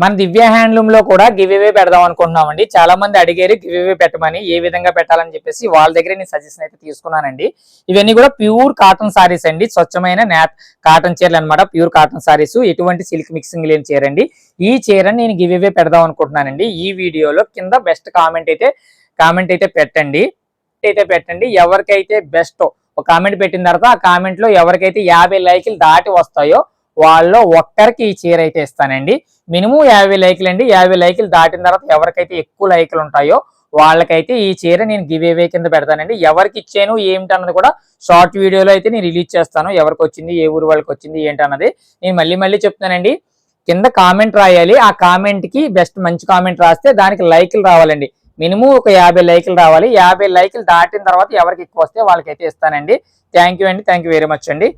మన దివ్య హ్యాండ్లూమ్ లో కూడా గివ్ అవే పెడదాం అనుకుంటున్నామండి. చాలా మంది అడిగారు గివ్ అవే పెట్టమని, ఏ విధంగా పెట్టాలని చెప్పేసి వాళ్ళ దగ్గర నేను సజెషన్ అయితే తీసుకున్నానండి. ఇవన్నీ కూడా ప్యూర్ కాటన్ సారీస్ అండి, స్వచ్ఛమైన కాటన్ చీరలు అనమాట. ప్యూర్ కాటన్ సారీస్, ఎటువంటి సిల్క్ మిక్సింగ్ లేని చీర అండి. ఈ చీరని నేను గివ్ అవే పెడదాం అనుకుంటున్నానండి. ఈ వీడియోలో కింద బెస్ట్ కామెంట్ అయితే పెట్టండి. ఎవరికైతే బెస్ట్ ఒక కామెంట్ పెట్టిన తర్వాత ఆ కామెంట్ లో ఎవరికైతే 50 లైకులు దాటి వస్తాయో వాళ్ళలో ఒక్కరికి ఈ చీర అయితే ఇస్తానండి. మినిమం 50 లైకులు అండి. 50 లైకులు దాటిన తర్వాత ఎవరికైతే ఎక్కువ లైకులు ఉంటాయో వాళ్ళకైతే ఈ చీర నేను గివ్ అవే కింద పెడతానండి. ఎవరికి ఇచ్చాను ఏమిటి అన్నది కూడా షార్ట్ వీడియోలో అయితే నేను రిలీజ్ చేస్తాను. ఎవరికి వచ్చింది, ఏ ఊరు వాళ్ళకి వచ్చింది ఏంటి అన్నది నేను మళ్ళీ చెప్తానండి. కింద కామెంట్ రాయాలి. ఆ కామెంట్ కి బెస్ట్ మంచి కామెంట్ రాస్తే దానికి లైకులు రావాలండి. మినిమం ఒక 50 లైకులు రావాలి. 50 లైకులు దాటిన తర్వాత ఎవరికి ఎక్కువ వస్తే వాళ్ళకైతే ఇస్తానండి. థ్యాంక్ యూ అండి, థ్యాంక్ యూ వెరీ మచ్ అండి.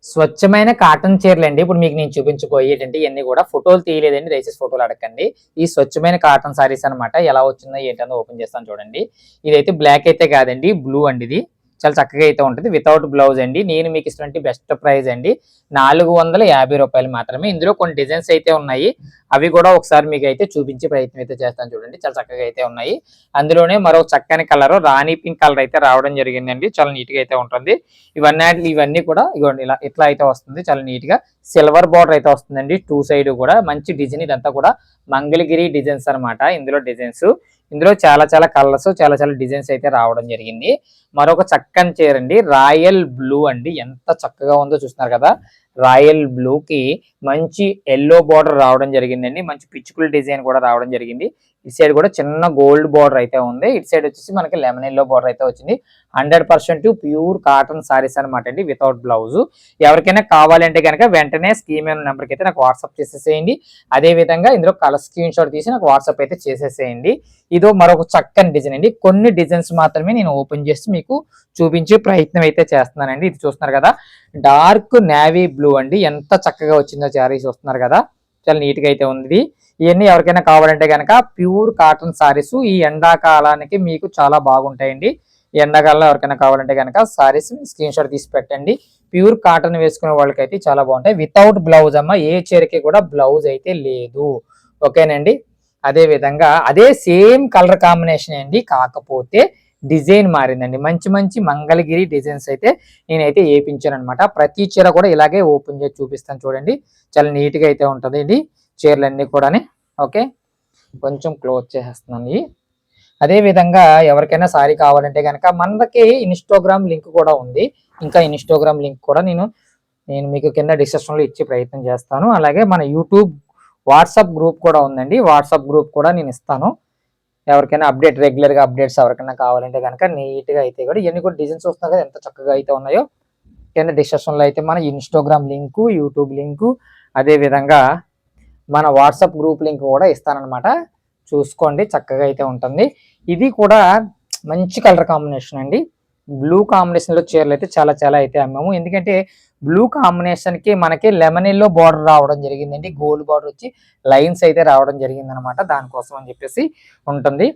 స్వచ్ఛమైన కాటన్ చీరలు అండి. ఇప్పుడు మీకు నేను చూపించబోయేటంటే ఇవన్నీ కూడా ఫోటోలు తీయలేదండి, దయచేసి ఫోటోలు అడగండి. ఈ స్వచ్ఛమైన కాటన్ సారీస్ అనమాట. ఎలా వచ్చిందో ఏంటో ఓపెన్ చేస్తాను చూడండి. ఇదైతే బ్లాక్ అయితే కాదండి, బ్లూ అండి. ఇది చాలా చక్కగా అయితే ఉంటుంది, వితౌట్ బ్లౌజ్ అండి. నేను మీకు ఇస్తున్నట్టు బెస్ట్ ప్రైస్ అండి 450 రూపాయలు మాత్రమే. ఇందులో కొన్ని డిజైన్స్ అయితే ఉన్నాయి, అవి కూడా ఒకసారి మీకు అయితే చూపించే ప్రయత్నం అయితే చేస్తాను చూడండి. చాలా చక్కగా అయితే ఉన్నాయి. అందులోనే మరో చక్కని కలర్ రాణి పింక్ కలర్ అయితే రావడం జరిగిందండి. చాలా నీట్ గా అయితే ఉంటుంది. ఇవన్నీ కూడా ఇగోండి ఇట్లా అయితే వస్తుంది. చాలా నీట్ గా సిల్వర్ బార్డర్ అయితే వస్తుందండి. 2 సైడ్ కూడా మంచి డిజైన్. ఇదంతా కూడా మంగళగిరి డిజైన్స్ అనమాట. ఇందులో చాలా కలర్స్, చాలా డిజైన్స్ అయితే రావడం జరిగింది. మరొక చక్కని చీర అండి, రాయల్ బ్లూ అండి. ఎంత చక్కగా ఉందో చూస్తున్నారు కదా. రాయల్ బ్లూ కి మంచి ఎల్లో బార్డర్ రావడం జరిగిందండి. మంచి పిచ్చుకుల డిజైన్ కూడా రావడం జరిగింది. ఇటు సైడ్ కూడా చిన్న గోల్డ్ బార్డర్ అయితే ఉంది. ఇటు సైడ్ వచ్చేసి మనకి లెమన్ ఎల్లో బార్డర్ అయితే వచ్చింది. 100% ప్యూర్ కాటన్ సారీస్ అనమాట అండి, వితౌట్ బ్లౌజ్. ఎవరికైనా కావాలంటే కనుక వెంటనే స్క్రీన్ నెంబర్కి అయితే నాకు వాట్సాప్ చేసేసేయండి. అదే విధంగా ఇందులో కలర్ స్క్రీన్ షాట్ తీసి నాకు వాట్సాప్ అయితే చేసేసేయండి. ఇదో మరొక చక్కని డిజైన్ అండి. కొన్ని డిజైన్స్ మాత్రమే నేను ఓపెన్ చేసి మీకు చూపించే ప్రయత్నం అయితే చేస్తున్నానండి. ఇది చూస్తున్నారు కదా, డార్క్ నేవీ బ్లూ అండి. ఎంత చక్కగా వచ్చిందో శారీ చూస్తున్నారు కదా, చాలా నీట్ గా అయితే ఉంది. ఇవన్నీ ఎవరికైనా కావాలంటే కనుక ప్యూర్ కాటన్ సారీస్ ఈ ఎండాకాలానికి మీకు చాలా బాగుంటాయండి. ఈ ఎండాకాలంలో ఎవరికైనా కావాలంటే కనుక సారీస్ స్క్రీన్ షాట్ తీసి పెట్టండి. ప్యూర్ కాటన్ వేసుకునే వాళ్ళకైతే చాలా బాగుంటాయి. వితౌట్ బ్లౌజ్ అమ్మ, ఏ చీరకి కూడా బ్లౌజ్ అయితే లేదు. ఓకేనండి. అదే విధంగా అదే సేమ్ కలర్ కాంబినేషన్ అండి, కాకపోతే డిజైన్ మారిందండి. మంచి మంగళగిరి డిజైన్స్ అయితే నేనైతే వేయించాను అనమాట. ప్రతి చీర కూడా ఇలాగే ఓపెన్ చేసి చూపిస్తాను చూడండి. చాలా నీట్ గా అయితే ఉంటుంది అండి చీరలన్నీ కూడా. ఓకే, కొంచెం క్లోజ్ చేసేస్తున్నాను. అదే విధంగా ఎవరికైనా సారీ కావాలంటే కనుక మనకి ఇన్స్టాగ్రామ్ లింక్ కూడా ఉంది. ఇంకా ఇన్స్టాగ్రామ్ లింక్ కూడా నేను మీకు కింద డిస్క్రిప్షన్ లో ఇచ్చే ప్రయత్నం చేస్తాను. అలాగే మన యూట్యూబ్ వాట్సాప్ గ్రూప్ కూడా ఉందండి. వాట్సాప్ గ్రూప్ కూడా నేను ఇస్తాను. ఎవరికైనా రెగ్యులర్ గా అప్డేట్స్ ఎవరికైనా కావాలంటే కనుక నీట్ గా అయితే కూడా ఇవన్నీ కూడా డిజైన్స్ వస్తున్నాయి కదా, ఎంత చక్కగా అయితే ఉన్నాయో. కింద డిస్క్రిప్షన్ లో అయితే మన ఇన్స్టాగ్రామ్ లింకు, యూట్యూబ్ లింకు, అదే విధంగా మన వాట్సాప్ గ్రూప్ లింక్ కూడా ఇస్తానన్నమాట. చూసుకోండి, చక్కగా అయితే ఉంటుంది. ఇది కూడా మంచి కలర్ కాంబినేషన్ అండి. బ్లూ కాంబినేషన్ లో చీరలు అయితే చాలా అయితే అమ్మాము. ఎందుకంటే బ్లూ కాంబినేషన్ కి మనకి లెమన్ ఎల్లో బార్డర్ రావడం జరిగిందండి. గోల్డ్ బార్డర్ వచ్చి లైన్స్ అయితే రావడం జరిగింది అనమాట. దానికోసం అని చెప్పేసి ఉంటుంది.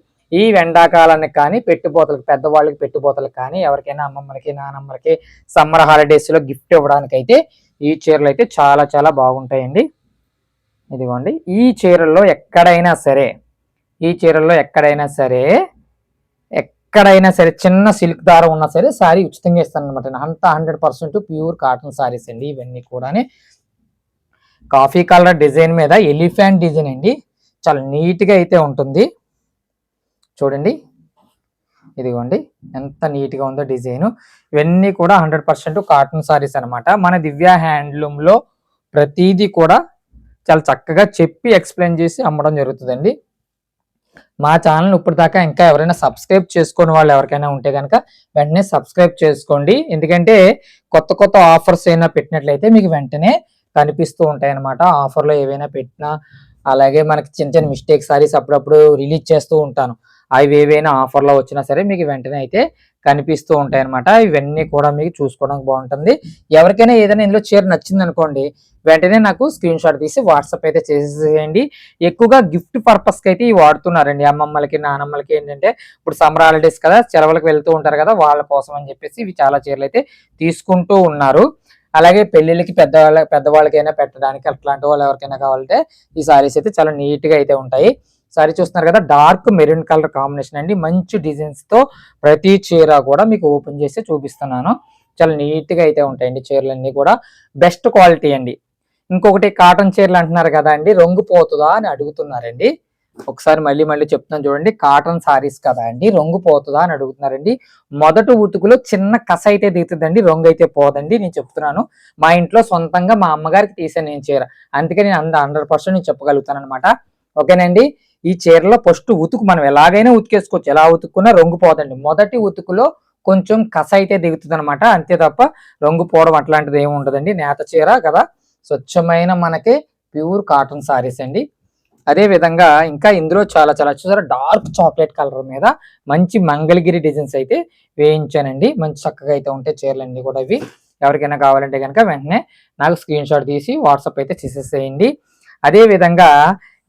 ఈ ఎండాకాలానికి కానీ పెట్టుబోతలకు, పెద్దవాళ్ళకి పెట్టుబోతలకు కానీ, ఎవరికైనా అమ్మమ్మలకి, నానమ్మలకి సమ్మర్ హాలిడేస్ లో గిఫ్ట్ ఇవ్వడానికి అయితే ఈ చీరలు అయితే చాలా బాగుంటాయండి. ఇదిగోండి, ఈ చీరల్లో ఎక్కడైనా సరే చిన్న సిల్క్ దారం ఉన్నా సరే సారీ ఉచితంగా ఇస్తాను అనమాట. అంతా 100% ప్యూర్ కాటన్ సారీస్ అండి ఇవన్నీ కూడా. కాఫీ కలర్ డిజైన్ మీద ఎలిఫెంట్ డిజైన్ అండి, చాలా నీట్ గా అయితే ఉంటుంది చూడండి. ఇదిగోండి ఎంత నీట్ గా ఉందో డిజైన్. ఇవన్నీ కూడా 100% కాటన్ సారీస్ అనమాట. మన దివ్య హ్యాండ్లూమ్ లో ప్రతిదీ కూడా చాలా చక్కగా చెప్పి ఎక్స్ప్లెయిన్ చేసి అమ్మడం జరుగుతుందండి. మా ఛానల్ ఇప్పుడు దాకా ఇంకా ఎవరైనా సబ్స్క్రైబ్ చేసుకుని వాళ్ళు ఎవరికైనా ఉంటే కనుక వెంటనే సబ్స్క్రైబ్ చేసుకోండి. ఎందుకంటే కొత్త ఆఫర్స్ ఏమైనా పెట్టినట్లయితే మీకు వెంటనే కనిపిస్తూ ఉంటాయి అనమాట. ఆఫర్లో ఏవైనా పెట్టినా, అలాగే మనకి చిన్న మిస్టేక్ సారీస్ అప్పుడప్పుడు రిలీజ్ చేస్తూ ఉంటాను. అవి ఏవైనా ఆఫర్లో వచ్చినా సరే మీకు వెంటనే అయితే కనిపిస్తూ ఉంటాయి అనమాట. ఇవన్నీ కూడా మీకు చూసుకోవడానికి బాగుంటుంది. ఎవరికైనా ఏదైనా ఇందులో చీర నచ్చింది అనుకోండి, వెంటనే నాకు స్క్రీన్ షాట్ తీసి వాట్సాప్ అయితే చేసేసేయండి. ఎక్కువగా గిఫ్ట్ పర్పస్ కి అయితే ఇవి వాడుతున్నారండి. అమ్మమ్మలకి, నానమ్మలకి ఏంటంటే ఇప్పుడు సమ్మర్ హాలిడేస్ కదా, సెలవులకు వెళ్తూ ఉంటారు కదా, వాళ్ళ కోసం అని చెప్పేసి ఇవి చాలా చీరలు అయితే తీసుకుంటూ ఉన్నారు. అలాగే పెళ్లిళ్ళకి పెద్దవాళ్ళకైనా పెట్టడానికి అట్లాంటి వాళ్ళు ఎవరికైనా కావాలంటే ఈ సారీస్ అయితే చాలా నీట్ గా అయితే ఉంటాయి. సారీ చూస్తున్నారు కదా, డార్క్ మెరూన్ కలర్ కాంబినేషన్ అండి. మంచి డిజైన్స్ తో ప్రతి చీర కూడా మీకు ఓపెన్ చేసి చూపిస్తున్నాను. చాలా నీట్ గా అయితే ఉంటాయండి చీరలన్నీ కూడా, బెస్ట్ క్వాలిటీ అండి. ఇంకొకటి కాటన్ చీరలు అంటున్నారు కదా అండి, రంగు పోతుందా అని అడుగుతున్నారండి. ఒకసారి మళ్ళీ మళ్ళీ చెప్తున్నాను చూడండి, కాటన్ సారీస్ కదా అండి, రంగు పోతుందా అని అడుగుతున్నారండి. మొదటి ఉతుకులో చిన్న కస అయితే దిగుతుందండి, రంగు అయితే పోదండి. నేను చెప్తున్నాను, మా ఇంట్లో సొంతంగా మా అమ్మగారికి తీసాను నేను చీర, అందుకే నేను 100% నేను చెప్పగలుగుతాను అనమాట. ఓకేనండి. ఈ చీరలో ఫస్ట్ ఉతుకు మనం ఎలాగైనా ఉతికేసుకోవచ్చు, ఎలా ఉతుక్కున్నా రంగు పోదండి. మొదటి ఉతుకులో కొంచెం కస అయితే దిగుతుంది అనమాట, అంతే తప్ప రంగు పోవడం అట్లాంటిది ఏమి ఉండదండి. నేత చీర కదా, స్వచ్ఛమైన మనకి ప్యూర్ కాటన్ సారీస్ అండి. అదే విధంగా ఇంకా ఇందులో చాలా చాలా చూసారా, డార్క్ చాక్లెట్ కలర్ మీద మంచి మంగళగిరి డిజైన్స్ అయితే వేయించానండి. మంచి చక్కగా అయితే ఉంటాయి చీరలన్నీ కూడా. ఇవి ఎవరికైనా కావాలంటే కనుక వెంటనే నాకు స్క్రీన్ షాట్ తీసి వాట్సాప్ అయితే చేసేసేయండి. అదే విధంగా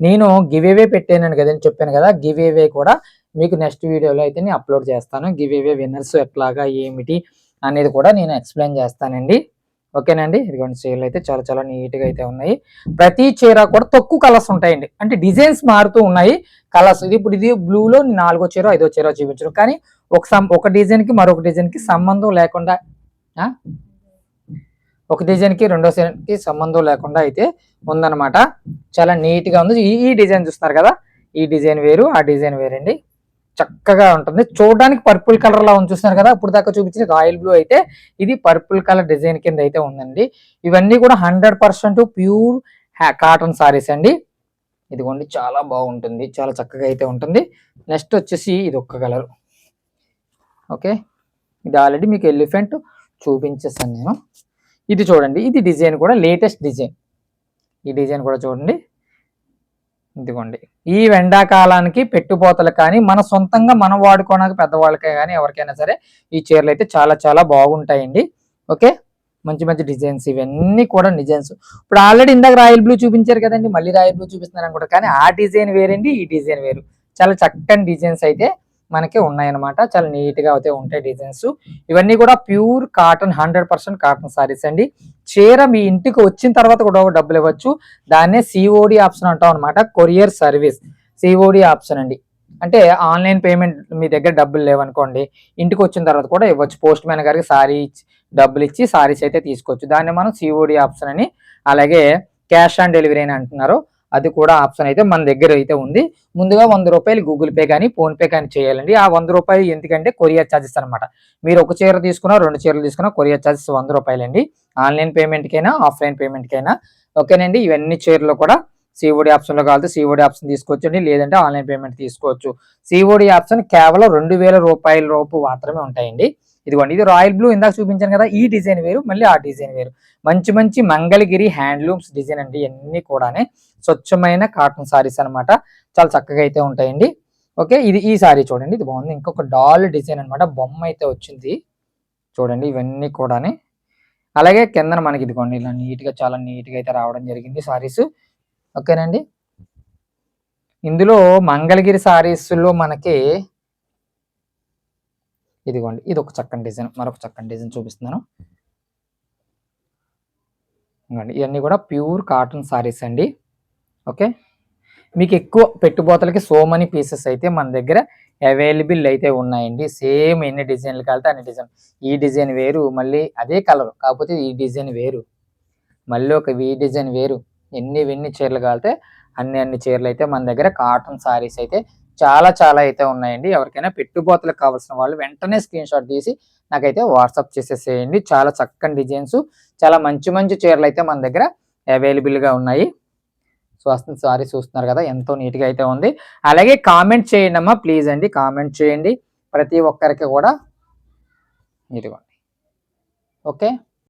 నేను గివ్ అవే పెట్టాను కదండి, చెప్పాను కదా, గివ్ అవే కూడా మీకు నెక్స్ట్ వీడియోలో అయితే నేను అప్లోడ్ చేస్తాను. గివ్ అవే విన్నర్స్ ఎట్లాగా ఏమిటి అనేది కూడా నేను ఎక్స్ప్లెయిన్ చేస్తానండి. ఓకేనండి. ఇదిగోండి చీరలు అయితే చాలా చాలా నీట్గా అయితే ఉన్నాయి. ప్రతి చీర కూడా తక్కువ కలర్స్ ఉంటాయండి, అంటే డిజైన్స్ మారుతూ ఉన్నాయి కలర్స్. ఇప్పుడు ఇది బ్లూలో 4వ చీర 5వ చీర చూపించడం, కానీ ఒక డిజైన్ కి మరొక డిజైన్ కి సంబంధం లేకుండా, ఒక డిజైన్ కి రెండో డిజైన్ కి సంబంధం లేకుండా అయితే ఉందన్నమాట. చాలా నీట్ గా ఉంది. ఈ డిజైన్ చూస్తున్నారు కదా, ఈ డిజైన్ వేరు ఆ డిజైన్ వేరండి. చక్కగా ఉంటుంది చూడడానికి. పర్పుల్ కలర్ లా ఉంది చూస్తున్నారు కదా, ఇప్పుడు దాకా చూపించిన రాయల్ బ్లూ అయితే ఇది పర్పుల్ కలర్ డిజైన్ కింద అయితే ఉందండి. ఇవన్నీ కూడా 100% ప్యూర్ కాటన్ సారీస్ అండి. ఇదిగోండి చాలా బాగుంటుంది, చాలా చక్కగా అయితే ఉంటుంది. నెక్స్ట్ వచ్చేసి ఇది ఒక్క కలర్. ఓకే, ఇది ఆల్రెడీ మీకు ఎలిఫెంట్ చూపించేస్తాను నేను. ఇది చూడండి, ఇది డిజైన్ కూడా లేటెస్ట్ డిజైన్. ఈ డిజైన్ కూడా చూడండి. ఇదిగోండి, ఈ ఎండాకాలానికి పెట్టుపోతలు కానీ మన సొంతంగా మనం వాడుకోవడానికి పెద్దవాళ్ళకే కానీ ఎవరికైనా సరే ఈ చీరలు అయితే చాలా చాలా బాగుంటాయండి. ఓకే, మంచి మంచి డిజైన్స్ ఇవన్నీ కూడా డిజైన్స్. ఇప్పుడు ఆల్రెడీ ఇందాక రాయల్ బ్లూ చూపించారు కదండి, మళ్ళీ రాయల్ బ్లూ చూపిస్తున్నారు అనుకుంటారు, కానీ ఆ డిజైన్ వేరండి, ఈ డిజైన్ వేరు. చాలా చక్కని డిజైన్స్ అయితే మనకి ఉన్నాయన్నమాట. చాలా నీట్ గా అయితే ఉంటాయి డిజైన్స్. ఇవన్నీ కూడా ప్యూర్ కాటన్ 100% కాటన్ సారీస్ అండి. చీర మీ ఇంటికి వచ్చిన తర్వాత కూడా డబ్బులు ఇవ్వచ్చు. దాన్నే సిఓడి ఆప్షన్ అంటాం అనమాట, కొరియర్ సర్వీస్. సిఓడి ఆప్షన్ అండి, అంటే ఆన్లైన్ పేమెంట్ మీ దగ్గర డబ్బులు లేవనుకోండి, ఇంటికి వచ్చిన తర్వాత కూడా ఇవ్వచ్చు. పోస్ట్ మ్యాన్ గారికి సారీ డబ్బులు ఇచ్చి సారీస్ అయితే తీసుకోవచ్చు. దాన్ని మనం సిఓడి ఆప్షన్ అని, అలాగే క్యాష్ ఆన్ డెలివరీ అని అంటున్నారు, అది కూడా ఆప్షన్ అయితే మన దగ్గర అయితే ఉంది. ముందుగా 100 రూపాయలు గూగుల్ పే కానీ ఫోన్ పే కానీ చేయాలండి. ఆ 100 రూపాయలు ఎందుకంటే కొరియర్ ఛార్జెస్ అనమాట. మీరు ఒక చీర తీసుకున్నా 2 చీరలు తీసుకున్నా కొరియర్ ఛార్జెస్ 100 రూపాయలండి, ఆన్లైన్ పేమెంట్కైనా ఆఫ్లైన్ పేమెంట్కైనా. ఓకేనండి. ఇవన్నీ చీరలు కూడా సిఓడి ఆప్షన్ లో కావాలి సిఓడి ఆప్షన్ తీసుకోవచ్చండి, లేదంటే ఆన్లైన్ పేమెంట్ తీసుకోవచ్చు. సిఓడి ఆప్షన్ కేవలం 2000 రూపాయల రూపు మాత్రమే ఉంటాయండి. ఇదిగోండి, ఇది రాయల్ బ్లూ ఇందాక చూపించాను కదా, ఈ డిజైన్ వేరు, మళ్ళీ ఆ డిజైన్ వేరు. మంచి మంచి మంగళగిరి హ్యాండ్లూమ్స్ డిజైన్ అండి, అన్ని కూడానే స్వచ్ఛమైన కాటన్ సారీస్ అనమాట. చాలా చక్కగా అయితే ఉంటాయండి. ఓకే, ఇది ఈ సారీ చూడండి, ఇది బాగుంది. ఇంకొక డాల్ డిజైన్ అనమాట, బొమ్మ అయితే వచ్చింది చూడండి. ఇవన్నీ కూడానే అలాగే కిందన మనకి ఇదిగోండి ఇలా నీట్ గా చాలా నీట్ గా అయితే రావడం జరిగింది సారీస్. ఓకేనండి. ఇందులో మంగళగిరి సారీస్ లో మనకి ఇదిగోండి, ఇది ఒక చక్కని డిజైన్, మరొక చక్కని డిజైన్ చూపిస్తున్నాను. ఇవన్నీ కూడా ప్యూర్ కాటన్ సారీస్ అండి. ఓకే, మీకు ఎక్కువ పెట్టుబోతలకి సో మనీ పీసెస్ అయితే మన దగ్గర అవైలబుల్ అయితే ఉన్నాయండి. సేమ్ ఎన్ని డిజైన్లు కలితే అన్ని డిజైన్. ఈ డిజైన్ వేరు, మళ్ళీ అదే కలర్ కాకపోతే ఈ డిజైన్ వేరు, మళ్ళీ ఒక ఈ డిజైన్ వేరు. ఎన్ని చీరలు కాలితే అన్ని చీరలు అయితే మన దగ్గర కాటన్ సారీస్ అయితే చాలా చాలా అయితే ఉన్నాయండి. ఎవరికైనా పెట్టుబోతలకు కావాల్సిన వాళ్ళు వెంటనే స్క్రీన్ షాట్ తీసి నాకైతే వాట్సాప్ చేసేసేయండి. చాలా చక్కని డిజైన్స్, చాలా మంచి మంచి చీరలు అయితే మన దగ్గర అవైలబుల్గా ఉన్నాయి. సో అసలు సారీ చూస్తున్నారు కదా, ఎంతో నీట్గా అయితే ఉంది. అలాగే కామెంట్ చేయండి అమ్మా, ప్లీజ్ అండి, కామెంట్ చేయండి ప్రతి ఒక్కరికి కూడా. ఇదిగోండి. ఓకే.